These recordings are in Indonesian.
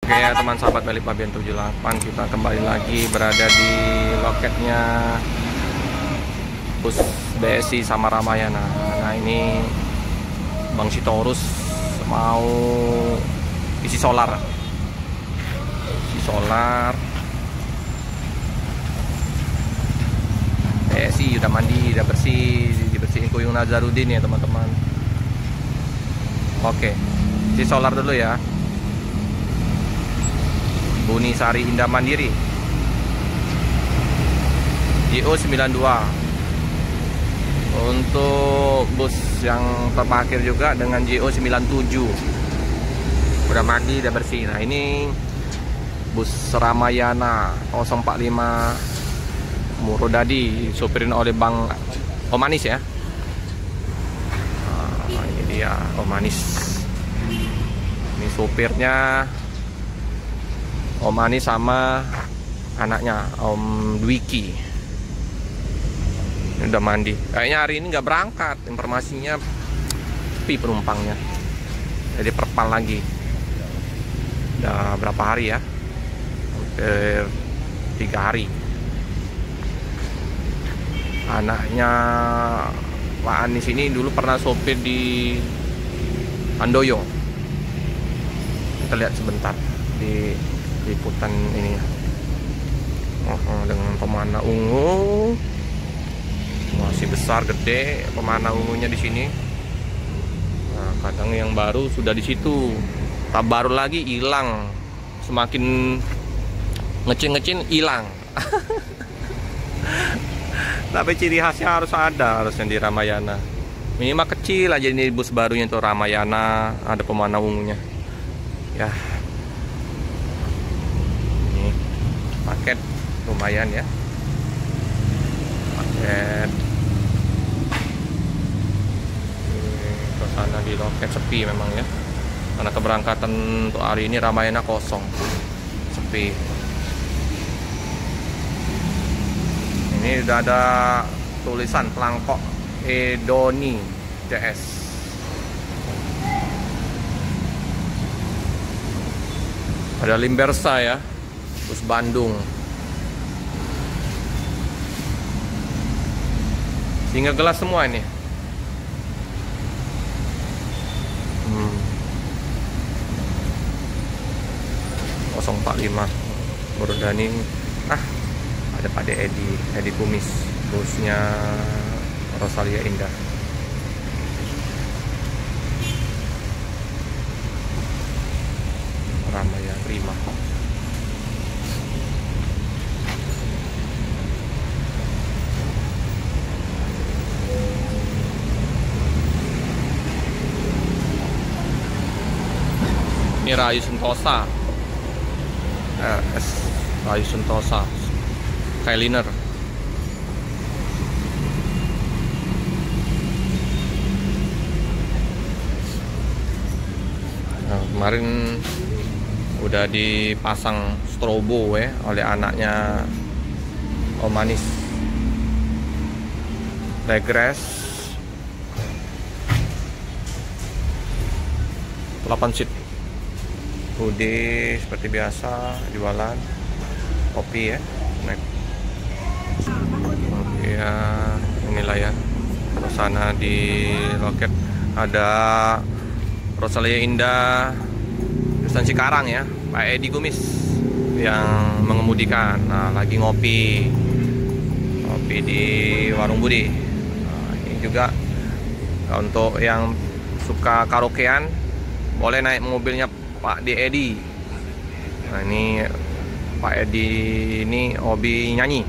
Oke ya teman sahabat Balikpapan 78, kita kembali lagi berada di loketnya bus BSI sama Ramayana. Nah ini Bang Sitorus mau isi solar. BSI udah mandi, udah bersih, dibersihin Kuyung Nazarudin ya teman-teman. Oke, isi solar dulu ya. Buni Sari Indah Mandiri JO92. Untuk bus yang terparkir juga dengan JO97 udah mandi, udah bersih. Nah ini bus Ramayana 045 Murodadi, sopirin oleh Bang Omanis ya. Nah, ini dia Omanis. Ini sopirnya Om Ani sama anaknya Om Dwiki. Ini udah mandi. Kayaknya hari ini nggak berangkat. Informasinya sepi penumpangnya. Jadi perpal lagi. Udah berapa hari ya? Hampir 3 hari. Anaknya Pak Anies ini dulu pernah sopir di Handoyo. Kita lihat sebentar di liputan ini ya. Dengan pemana ungu masih besar gede pemana ungunya di sini. Nah, kadang yang baru sudah di situ, tak baru lagi hilang, semakin ngecin hilang. Tapi ciri khasnya harus ada, harusnya di Ramayana. Minimal kecil aja ini bus barunya itu Ramayana, ada pemana ungunya. Ya. Paket lumayan ya, paket suasana di loket sepi memang ya, karena keberangkatan untuk hari ini Ramayana kosong, sepi. Ini udah ada tulisan pelangkok Edoni CS. Ada Limbersa ya, bus Bandung. Hingga gelas semua ini. 045 Murodadi. Ada Pak Edi Kumis, busnya Rosalia Indah. Ramayana Prima. Ini Rayu Sentosa, RS Rayu Sentosa Skyliner. Nah, kemarin udah dipasang strobo ya oleh anaknya Om Manis. Regres 8 seat. Hoodie seperti biasa jualan, kopi ya, naik. Oke ya, inilah ya suasana di loket. Ada Rosalia Indah, jurusan Cikarang ya, Pak Edi Kumis yang mengemudikan. Nah, lagi ngopi di Warung Budi. Nah, ini juga untuk yang suka karaokean boleh naik mobilnya Pak Edi. Nah ini Pak Edi ini hobi nyanyi.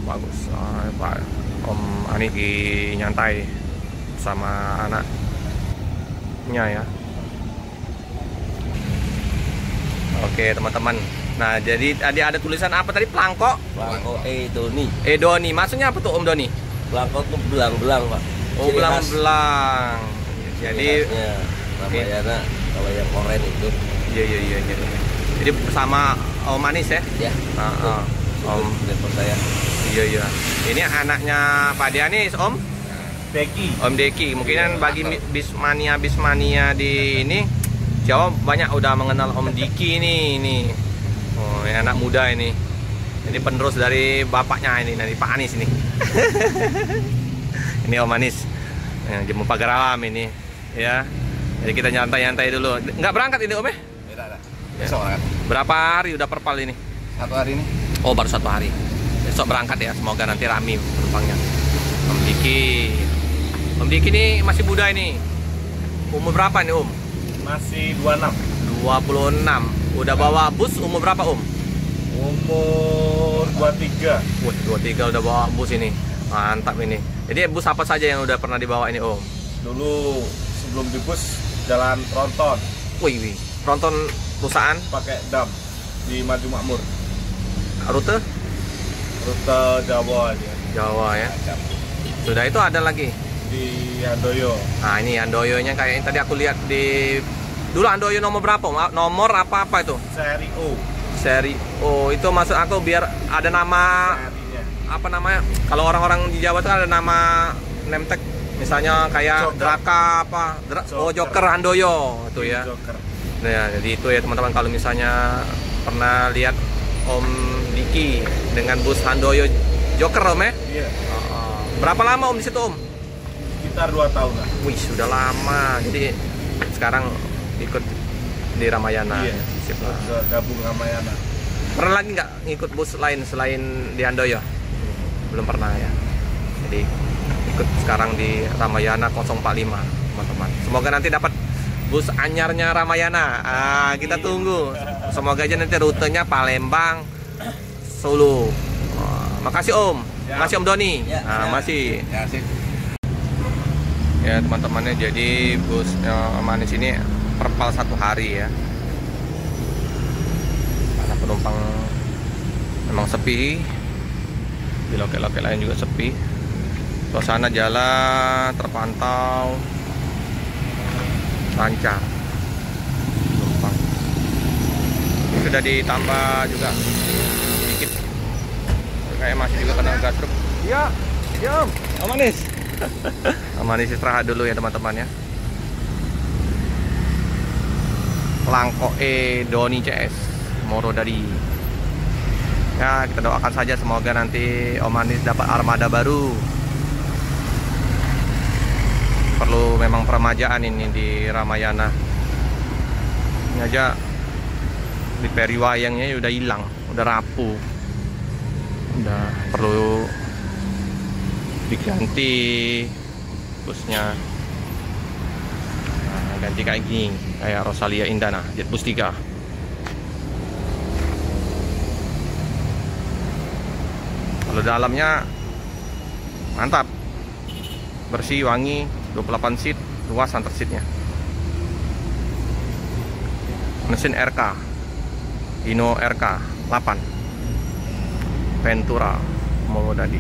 Bagus. Pak Om Ani nyantai sama anaknya ya. Oke teman-teman. Nah jadi tadi ada tulisan apa tadi? Pelangkok Edoni. Maksudnya apa tuh Om Doni? Pelangkok tuh belang-belang Pak. Oh, belang-belang. Jadi Ramayana kalau yang oren itu. Iya. Jadi bersama Om Manis ya? Ya. Om telepon saya. Iya. Ini anaknya Pak Dianis, Om. Deki. Om Deki. Mungkin kan bagi bismania di ini Jawa banyak udah mengenal Om Diki ini. Oh, ini anak muda ini. Ini penerus dari bapaknya ini, dari Pak Anies ini. Ini Om Anies. Jemu pagar alam ini, ya. Jadi kita nyantai-nyantai dulu. Nggak berangkat ini Om ya? Tidak. Besok berangkat. Berapa hari udah perpal ini? 1 hari ini. Oh, baru 1 hari. Besok berangkat ya. Semoga nanti rame penumpangnya. Om Diki. Om Diki ini masih muda ini. Umur berapa nih Om? Masih 26. 26. Udah bawa bus umur berapa Om? Umur 23. Wah, 23 udah bawa bus ini. Mantap ini. Jadi bus apa saja yang udah pernah dibawa ini Om? Dulu sebelum di bus jalan tronton. Wih. Tronton perusahaan Pakai dam di Maju Makmur. rute Rute Jawa aja. Jawa ya. Sudah itu ada lagi. Di Handoyo. Nah, ini Handoyo-nya kayak yang tadi aku lihat di dulu Handoyo nomor berapa? Nomor apa itu? Seri O. Seri O itu maksud aku biar ada nama Serinya. apa namanya? Kalau orang-orang di Jawa itu ada nama name tag misalnya kayak Joker. Draka apa? Oh, Joker Handoyo itu ya. Joker. Nah, ya, jadi itu ya teman-teman kalau misalnya pernah lihat Om Diki dengan bus Handoyo Joker Om ya? Iya. Berapa lama Om di situ Om? Sekitar 2 tahun lah. Wih, sudah lama. Jadi sekarang ikut di Ramayana. Iya. Sip lah. Gabung Ramayana. Pernah lagi nggak ngikut bus lain selain di Handoyo? Belum pernah ya. Jadi ikut sekarang di Ramayana 045 teman-teman. Semoga nanti dapat bus anyarnya Ramayana. Kita tunggu. Semoga aja nanti rutenya Palembang, Solo. Makasih Om. Ya. Masih Om Doni. Ya, Nah, ya. masih. Ya sih. Ya teman-temannya, jadi bus Om Anies ini perpal 1 hari ya. Karena penumpang memang sepi. Di loket-loket lain juga sepi. Suasana jalan terpantau lancar. Penumpang sudah ditambah juga sedikit. Kayak masih juga kena gas truk. Iya, Om. Om Anies. Om Anies istirahat dulu ya teman-teman ya. Langko Doni CS Moro dari. Ya, kita doakan saja semoga nanti Om Anies dapat armada baru. Perlu memang peremajaan ini di Ramayana. Ini aja di periwayangnya udah hilang, udah rapuh. Udah perlu diganti busnya. Nah, ganti kayak gini, kayak Rosalia Indah, nah, jet bus 3. Kalau dalamnya mantap, bersih, wangi, 28 seat, luas antar seatnya. Mesin RK Hino RK 8 Ventura Mowodadi.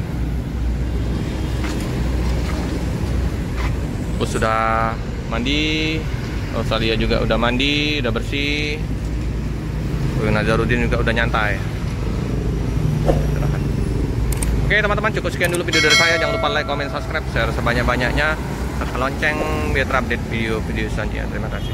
Bus sudah mandi, Rosalia juga udah mandi, udah bersih. Nazarudin juga udah nyantai. Oke teman-teman, cukup sekian dulu video dari saya. Jangan lupa like, comment, subscribe, share sebanyak-banyaknya, tekan lonceng biar terupdate video-video selanjutnya. Terima kasih.